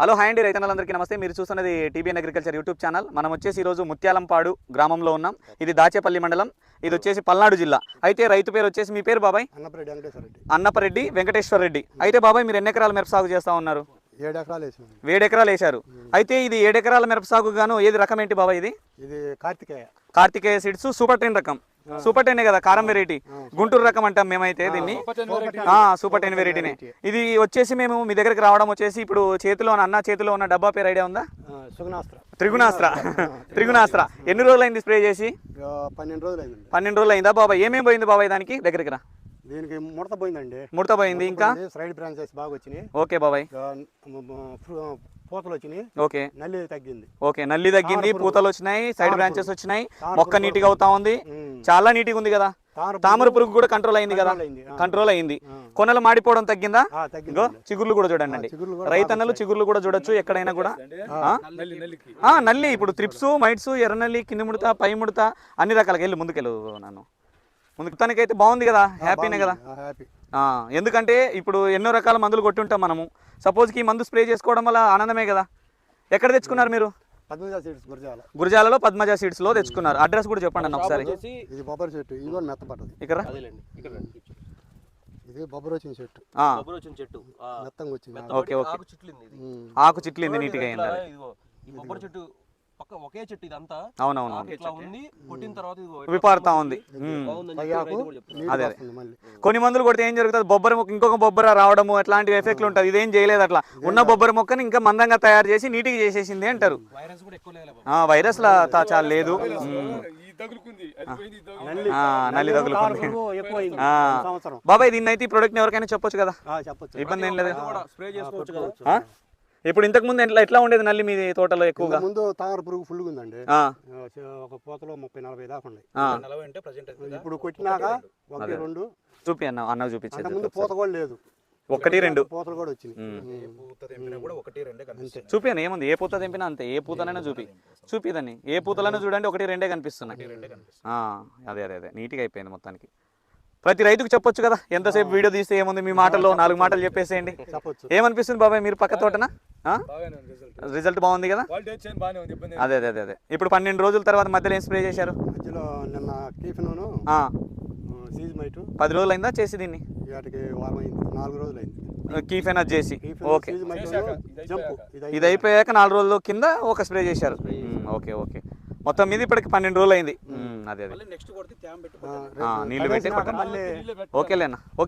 Hello hi అండి రైతన్నలందరికీ నమస్తే. మీరు చూస్తున్నది టీబీఎన్ అగ్రికల్చర్ యూట్యూబ్ ఛానల్. మనం వచ్చేసి ఈరోజు ముత్యాలంపాడు గ్రామంలో ఉన్నాం. ఇది దాచేపల్లి మండలం, ఇది వచ్చేసి పల్నాడు జిల్లా. అయితే రైతు పేరు వచ్చేసి, మీ పేరు బాబాయ్? అన్నపరెడ్డి వెంకటేశ్వర రెడ్డి. అయితే బాబాయ్ మీరు ఎన్ని ఎకరాల మిరప సాగు చేస్తా ఉన్నారు? 7 ఎకరాలు వేసాం. 7 ఎకరాలు వేశారు. అయితే ఇది 7 ఎకరాల మిరప సాగు గాను ఏది రకం ఏంటి బాబాయ్? ఇది కార్తికేయ సీడ్స్ సూపర్ 10 రకం. సూపర్ 10 కదా, కారం వెరైటీ, గుంటూరు రకం అంటాం మేమైతే దీన్ని. సూపర్ 10 వెరైటీనే. ఇది వచ్చేసి మేము మీ దగ్గరికి రావడం వచ్చేసి, ఇప్పుడు అన్న చేతిలో ఉన్న డబ్బా పేరు ఐడియా ఉందా? త్రిగుణాస్త్ర. ఎన్ని రోజులు అయింది స్ప్రే చేసి? 12 రోజులు అయిందా బాబాయ్? ఏమేమి పోయింది బాబాయ్ దానికి? దగ్గరికి రా. దీనికి ముడత పోయిందండి. ముడత పోయింది, ఇంకా సైడ్ బ్రాంచెస్ బాగా వచ్చినాయి. ఓకే బాబాయ్. పూతలు వచ్చినాయి. ఓకే, నల్లి తగ్గింది. ఓకే, నల్లి తగ్గింది, పూతలు వచ్చినాయి, సైడ్ బ్రాంచెస్ వచ్చినాయి, మొక్క నీట్గా అవుతా ఉంది, చాలా నీట్గా ఉంది కదా. తామర పురుగు కూడా కంట్రోల్ అయింది కదా? కంట్రోల్ అయింది. కొనలు మాడిపోవడం తగ్గిందా? చిగుర్లు కూడా చూడండి, రైతన్నలు చిగుర్లు కూడా చూడొచ్చు ఎక్కడైనా కూడా. నల్లి ఇప్పుడు త్రిప్స్, మైట్స్, ఎర్రనల్లి, కింది ముడత, పై ముడత, అన్ని రకాలుగా. వెళ్ళి ముందుకెళ్ళు నన్ను. ముందుకు తనకైతే బాగుంది కదా, హ్యాపీనే కదా. ఎందుకంటే ఇప్పుడు ఎన్నో రకాల మందులు కొట్టుంటాం మనము. సపోజ్కి ఈ మందు స్ప్రే చేసుకోవడం వల్ల ఆనందమే కదా. ఎక్కడ తెచ్చుకున్నారు మీరు? గురజాలలో పద్మజ సీడ్స్ లో తెచ్చుకున్నారు. అడ్రస్ కూడా చెప్పండి అన్న ఒకసారి. ఇక్కడ ఓకే ఓకే. ఆకు చిట్లింది, నీట్గా అయింది. ఒకే చెట్టు ఇదంతా. అవునవును, విపారుతా ఉంది. అదే కొన్ని మందులు కొడితే ఏం జరుగుతుంది, బొబ్బరి మొక్క ఇంకొక బొబ్బర రావడము అట్లాంటి ఎఫెక్ట్లు ఉంటుంది. ఇదేం చేయలేదు. అట్లా ఉన్న బొబ్బరి మొక్కని ఇంకా మందంగా తయారు చేసి నీట్గా చేసేసింది అంటారు. వైరస్ లా చాలా లేదు. నల్లి తగులుకుంది. బాబాయ్ దీన్ని అయితే ఈ ప్రోడక్ట్ ఎవరికైనా చెప్పొచ్చు కదా, ఇబ్బంది ఏం లేదు. ఇప్పుడు ఇంతకు ముందు ఎట్లా ఉండేది నల్లి మీ తోటలో? ఎక్కువగా ముందు తామర పురుగు ఫుల్ ఉందండి. ఒక పూతలో 30-40 దాకా ఉన్నాయి. ఇప్పుడు కొట్టినాక 1-2 చూపి అన్న చూపించేది. ముందు పూత కూడా లేదు, 1-2 పూతలు కూడా వచ్చినాయి. చూపిను ఏముంది, ఏ పూత తెంపినా అంతే. ఏ పూతనైనా చూపిదని, ఏ పూతలైనా చూడండి 1-2 కనిపిస్తున్నాయి. అదే అదే అదే నీట్గా అయిపోయింది మొత్తానికి. ప్రతి రైతుకు చెప్పొచ్చు కదా, ఎంతసేపు వీడియో తీస్తే ఏముంది, మీ మాటల్లో 4 మాటలు చెప్పేసేయండి. ఏమనిపిస్తుంది బాబాయ్ మీరు పక్క తోటనా? రిజల్ట్ బాగుంది కదా. అదే అదే అదే. ఇప్పుడు 12 రోజుల తర్వాత మధ్యలో ఏం స్ప్రే చేశారు? మధ్యలో నిన్న 10 రోజులు అయిందా చేసి దీన్ని? 4 రోజులు అయింది కీఫెన్ అది చేసి. ఓకే, ఇది అయిపోయాక 4 రోజుల కింద ఒక స్ప్రే చేశారు. Okay okay. మొత్తం మీద ఇప్పటికి 12 రోజులు అయింది. అదే అదే, నీళ్ళు పెట్టి ఓకేలేనా. ఓకే.